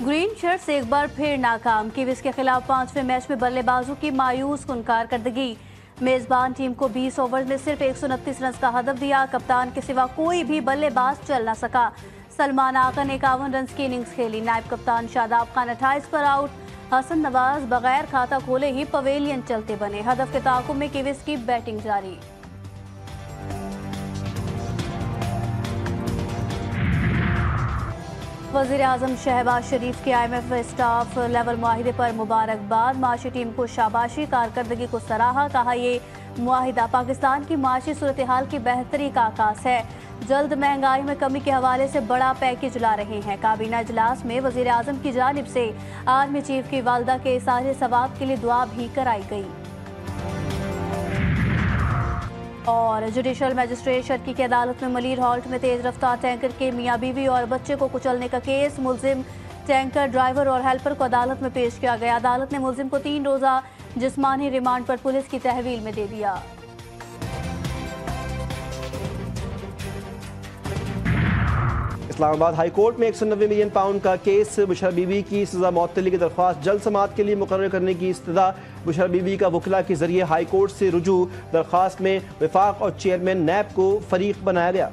Green shirts एक बार फिर नाकाम। किवीज के खिलाफ 5वें मैच में बल्लेबाजों की मायूस कुन कारकर्दगी। मेजबान टीम को 20 ओवर में सिर्फ 129 रन का हदफ दिया। कप्तान के सिवा कोई भी बल्लेबाज चल न सका। सलमान आगा ने 51 रन की इनिंग्स खेली। नायब कप्तान शादाब खान 28 पर आउट। हसन नवाज बगैर खाता खोले ही पवेलियन चलते बने। हदफ के ताकुब में किवीज की बैटिंग जारी। वज़ीर-ए-आज़म शहबाज शरीफ के IMF स्टाफ लेवल मुआहिदे पर मुबारकबाद। माशी टीम को शाबाशी, कारकर्दगी को सराहा। कहा ये मुआहिदा पाकिस्तान की माशी सूरत हाल की बेहतरी का आगाज है। जल्द महंगाई में कमी के हवाले से बड़ा पैकेज ला रहे हैं। काबीना इजलास में वज़ीर-ए-आज़म की जानिब से आर्मी चीफ की वालदा के इज़हार सवाब के लिए दुआ भी कराई गई। और जुडिशल मजिस्ट्रेट शर्की की अदालत में मलीर हॉल्ट में तेज रफ्तार टैंकर के मियाँ बीवी और बच्चे को कुचलने का केस। मुलजिम टैंकर ड्राइवर और हेल्पर को अदालत में पेश किया गया। अदालत ने मुलजिम को 3 रोज़ा जिस्मानी रिमांड पर पुलिस की तहवील में दे दिया। इस्लामाबाद हाई कोर्ट में 190 मिलियन पाउंड का केस। बुशरा बीबी की सजा मअतली की दरख्वास्त जल्द समाअत के लिए मुकर्रर करने की इस्तदा। बुशरा बीबी का वकला के जरिए हाई कोर्ट से रुजू। दरख्वास्त में वफाक और चेयरमैन नैब को फरीक बनाया गया।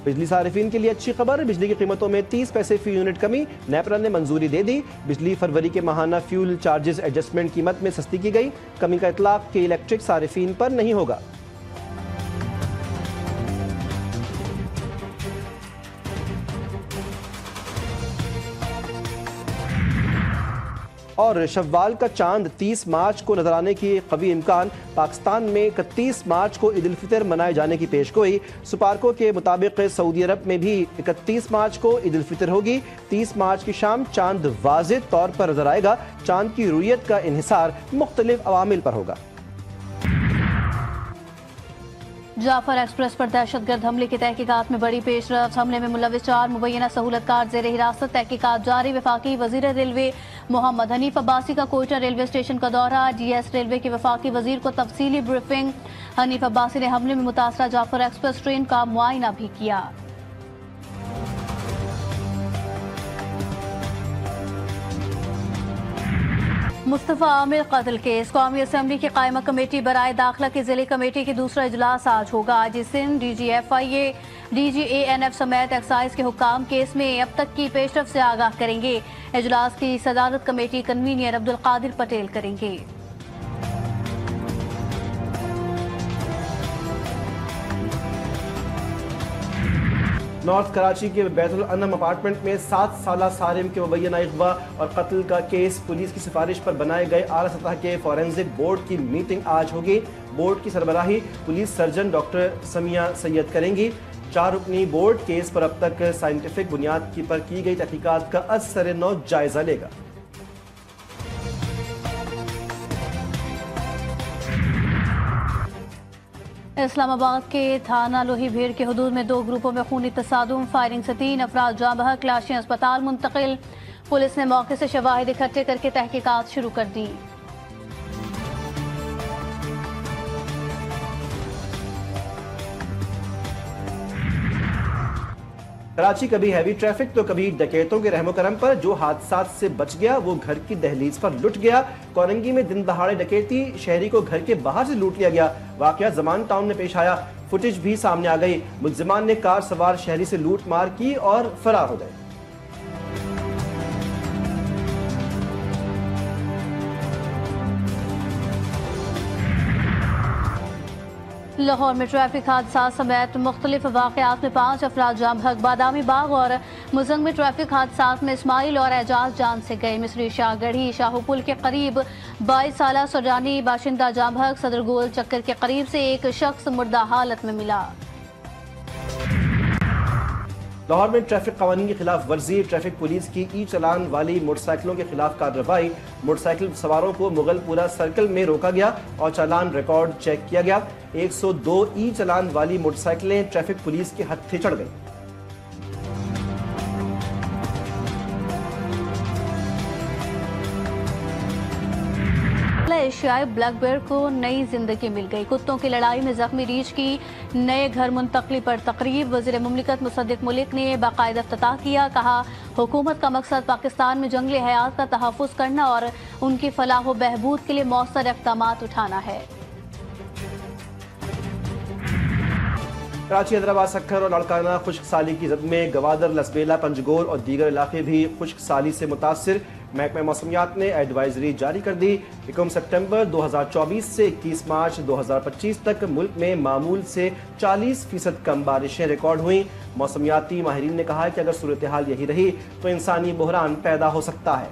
बिजली सारिफिन के लिए अच्छी खबर। बिजली की कीमतों में 30 पैसे फी यूनिट कमी। नेपरा ने मंजूरी दे दी। बिजली फरवरी के माहाना फ्यूल चार्जेस एडजस्टमेंट कीमत में सस्ती की गई। कमी का इतलाक के इलेक्ट्रिक सारिफिन पर नहीं होगा। और शव्वाल का चांद 30 मार्च को नजर आने की कवी इम्कान। पाकिस्तान में 31 मार्च को ईद उल फितर मनाए जाने की पेशगोई। सुपारको के मुताबिक सऊदी अरब में भी 31 मार्च को ईद उल फितर होगी। 30 मार्च की शाम चांद वाज़ेह तौर पर नजर आएगा। चांद की रुयत का इन्हिसार मुख्तलिफ अवामिल पर होगा। जाफर एक्सप्रेस पर दहशतगर्द हमले की तहकीकात में बड़ी पेशरफ्त। हमले में मुलविस 4 मुबैना सहूलतकार जेर हिरासत। तहकीकात जारी। वफाकी वजीर रेलवे मोहम्मद हनीफ अब्बासी का कोयटा रेलवे स्टेशन का दौरा। GS रेलवे के वफाकी वजीर को तफसीली ब्रीफिंग। हनीफ अब्बासी ने हमले में मुतासरा जाफर एक्सप्रेस ट्रेन का मुआयना भी किया। मुस्तफ़ा आमिर कत्ल केस। कौमी असम्बली की कायमा कमेटी बराए दाखिला की जिले कमेटी की दूसरा इजलास आज होगा। आज सिंध DGFIA DGANF समेत एक्साइज के हुक्काम केस में अब तक की पेशरफ से आगाह करेंगे। इजलास की सदारत कमेटी कन्वीनर अब्दुल कादिर पटेल करेंगे। नॉर्थ कराची के बैतुल अनम अपार्टमेंट में 7 साला सारिम के मुबैना अगवा और कत्ल का केस। पुलिस की सिफारिश पर बनाए गए आला सतह के फॉरेंसिक बोर्ड की मीटिंग आज होगी। बोर्ड की सरबराही police surgeon doctor Samia Syed करेंगी। 4 रुकनी बोर्ड केस पर अब तक साइंटिफिक बुनियाद पर की गई तहकीकात का असर नौ जायजा लेगा। इस्लामाबाद के थाना लोही भीड़ के हुदूद में 2 ग्रुपों में खूनी तसादुम। फायरिंग से 3 अफराद जाँ बहक। लाशें अस्पताल मुंतकिल। पुलिस ने मौके से शवाहिद इकट्ठे करके तहकीकात शुरू कर दी। कराची कभी हैवी ट्रैफिक तो कभी डकैतों के रहमो करम पर। जो हादसात से बच गया वो घर की दहलीज पर लुट गया। कोरंगी में दिन दहाड़े डकैती। शहरी को घर के बाहर से लूट लिया गया। वाकया जमान टाउन में पेश आया। फुटेज भी सामने आ गई। मुल्जिमान ने कार सवार शहरी से लूट मार की और फरार हो गए। लाहौर में ट्रैफिक हादसा समेत मुख्तलिफ वाक़यात में 5 अफराद जाँ बहक। बादामी बाग और मुजंग में ट्रैफिक हादसात में इस्माइल और एजाज जान से गए। मिस्री शाहगढ़ी शाहपुल के करीब 22 साला सुरजानी बाशिंदा जाँ बहक। सदर गोल चक्कर के करीब से एक शख्स मुर्दा हालत में मिला। लाहौर में ट्रैफिक कानून की खिलाफ वर्जी। ट्रैफिक पुलिस की ई चलान वाली मोटरसाइकिलों के खिलाफ कार्रवाई। मोटरसाइकिल सवारों को मुगलपुरा सर्कल में रोका गया और चालान रिकॉर्ड चेक किया गया। 102 ई चलान वाली मोटरसाइकिलें ट्रैफिक पुलिस के हत्थे चढ़ गई। एशियाई ब्लैक बेयर को नई जिंदगी मिल गई। कुत्तों की लड़ाई में जख्मी रीछ की नए घर मुंतकली पर तकरीब। वज़ीर मुमलिकत मुसद्दिक मलिक ने बाकायदा इफ्तिताह किया। कहा, हुकूमत का मकसद पाकिस्तान में जंगली हयात का तहफ़्फ़ुज़ करना और उनकी फलाह व बहबूद के लिए मौसर इक़दामात उठाना है। कराची, हैदराबाद, सक्खर और लाड़काना खुश्क साली की जद में गवादर, लसबेला, पंजगोल और दीगर इलाके भी खुश्क साली से मुतासिर। महकमा मौसमियात ने एडवाइजरी जारी कर दी। 1 सितंबर 2024 से 21 मार्च 2025 तक मुल्क में मामूल से 40% कम बारिशें रिकॉर्ड हुई। मौसमियाती माहिरीन ने कहा कि अगर सूरत हाल यही रही तो इंसानी बहरान पैदा हो सकता है।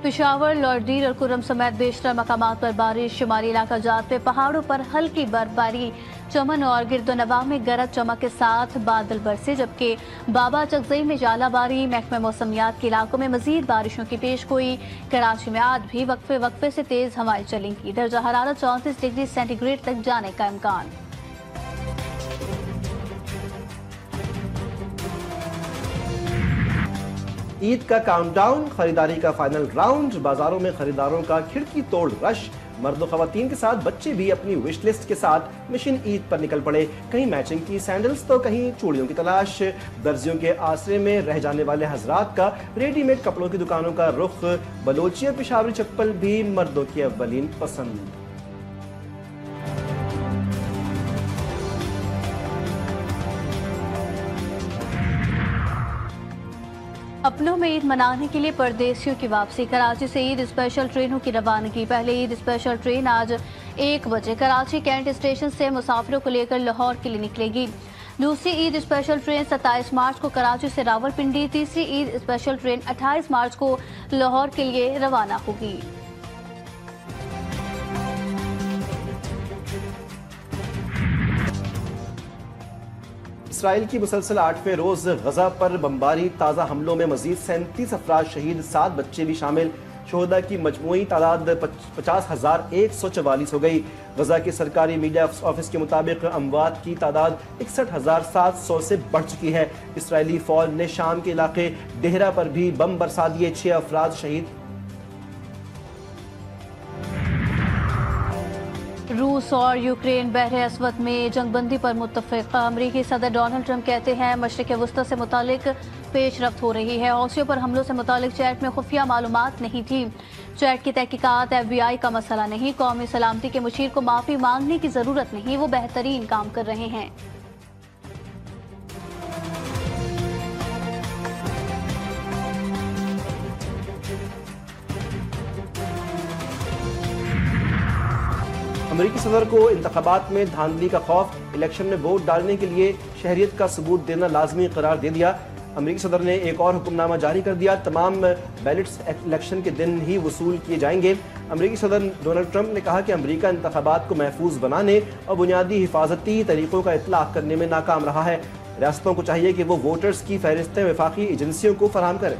पेशावर, लॉर्डीर और कुर्रम समेत बेशतर मकामात पर बारिश। शुमाली इलाका जात में पहाड़ों पर हल्की बर्फबारी। चमन और गिरदोनवा में गरज चमक के साथ बादल बरसे, जबकि बाबा चकजई में जालाबारी। महकमा मौसमियात के इलाकों में मजीद बारिशों की पेशगोई। कराची में आज भी वक्फे वक्फे से तेज हवाएं चलेंगी। दर्जा हरारत 34 डिग्री सेंटीग्रेड तक जाने का इम्कान। ईद का काउंटडाउन, खरीदारी का फाइनल राउंड। बाजारों में खरीदारों का खिड़की तोड़ रश। मर्द ख़वातीन के साथ बच्चे भी अपनी विश लिस्ट के साथ मिशन ईद पर निकल पड़े। कहीं मैचिंग की सैंडल्स तो कहीं चूड़ियों की तलाश। दर्जियों के आसरे में रह जाने वाले हजरात का रेडीमेड कपड़ों की दुकानों का रुख। बलोची और पेशावरी चप्पल भी मर्दों की अव्वलीन पसंद। अपनों में ईद मनाने के लिए परदेसियों की वापसी। कराची से ईद स्पेशल ट्रेनों की रवानगी। पहले ईद स्पेशल ट्रेन आज 1 बजे कराची कैंट स्टेशन से मुसाफिरों को लेकर लाहौर के लिए निकलेगी। दूसरी ईद स्पेशल ट्रेन 27 मार्च को कराची से रावलपिंडी। तीसरी ईद स्पेशल ट्रेन 28 मार्च को लाहौर के लिए रवाना होगी। इसराइल की मुसलसल 8वें रोज गजा पर बमबारी। ताज़ा हमलों में मजीद 37 अफराद शहीद, 7 बच्चे भी शामिल। शोहदा की मजमूई तादाद 50,144 हो गई। गजा के सरकारी मीडिया ऑफिस के मुताबिक अमवात की तादाद 61,700 से बढ़ चुकी है। इसराइली फौज ने शाम के इलाके डेहरा पर भी बम बरसा दिए, 6 अफराद शहीद। रूस और यूक्रेन बहरे अस्वद में जंगबंदी पर मुत्तफिक। अमरीकी सदर डोनाल्ड ट्रंप कहते हैं मशरिक़ वस्ती से मुतालिक पेशरफ्त हो रही है। हौसियों पर हमलों से मुतालिक चैट में खुफिया मालूमात नहीं थी। चैट की तहकीकात FBI का मसला नहीं। कौमी सलामती के मुशीर को माफ़ी मांगने की ज़रूरत नहीं, वो बेहतरीन काम कर रहे हैं। अमरीकी सदर को इंतखाबात में धांधली का खौफ। इलेक्शन में वोट डालने के लिए शहरियत का सबूत देना लाजमी करार दे दिया। अमरीकी सदर ने एक और हुक्मनामा जारी कर दिया। तमाम बैलेट्स इलेक्शन के दिन ही वसूल किए जाएंगे। अमरीकी सदर डोनाल्ड ट्रंप ने कहा कि अमरीका इंतखाबात को महफूज बनाने और बुनियादी हिफाजती तरीकों का इतलाक़ करने में नाकाम रहा है। रियासतों को चाहिए कि वो वोटर्स की फहरिस्तें वफाकी एजेंसियों को फराहम करें।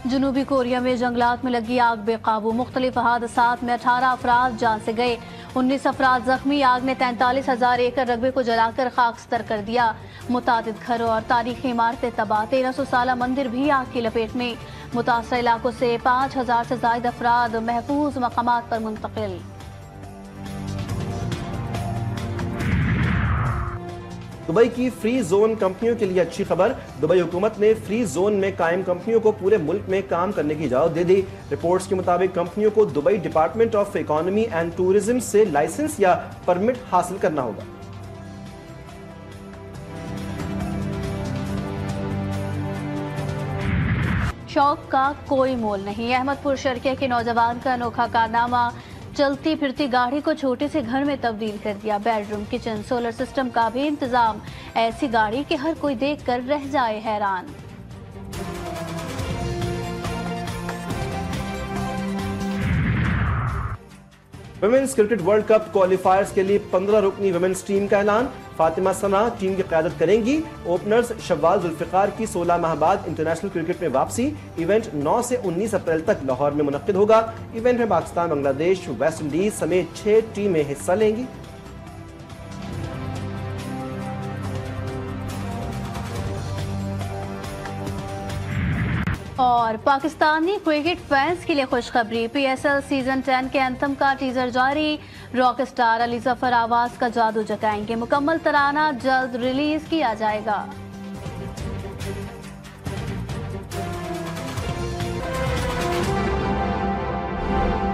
जनूबी कोरिया में जंगलात में लगी आग बेकाबू। मुख्तलिफ हादसात में 18 अफराद जान से गए, 19 अफराद जख्मी। आग ने 43,000 एकड़ रकबे को जलाकर खाकस्तर कर दिया। मुतादिद घरों और तारीखी इमारतें तबाह। 1300 साला मंदिर भी आग की लपेट में। मुतासर इलाकों से 5,000 से ज्यादा अफराद महफूज मकामात पर मुंतकिल। दुबई की फ्री जोन कंपनियों के लिए अच्छी खबर। दुबई हुकूमत ने फ्री जोन में कायम कंपनियों को पूरे मुल्क में काम करने की इजाजत दे दी। रिपोर्ट्स के मुताबिक कंपनियों को Dubai department of economy and tourism से लाइसेंस या परमिट हासिल करना होगा। शौक का कोई मोल नहीं। अहमदपुर शर्किया के नौजवान का अनोखा कारनामा। चलती फिरती गाड़ी को छोटे से घर में तब्दील कर दिया। बेडरूम, किचन, सोलर सिस्टम का भी इंतजाम। ऐसी गाड़ी कि हर कोई देखकर रह जाए हैरान। Women's cricket world cup qualifiers के लिए 15 रुकनी वुमेन्स टीम का ऐलान। फातिमा सना टीम की क़यादत करेंगी। ओपनर्स शव्वाल जुल्फ़िकार की 16 माह बाद इंटरनेशनल क्रिकेट में वापसी। इवेंट 9 से 19 अप्रैल तक लाहौर में मुनक्किद होगा। इवेंट में पाकिस्तान, बांग्लादेश, वेस्ट इंडीज समेत 6 टीमें हिस्सा लेंगी। और पाकिस्तानी क्रिकेट फैंस के लिए खुशखबरी, PSL सीजन 10 के एंथम का टीजर जारी। रॉक स्टार अली जफर आवाज का जादू जगाएंगे। मुकम्मल तराना जल्द रिलीज किया जाएगा।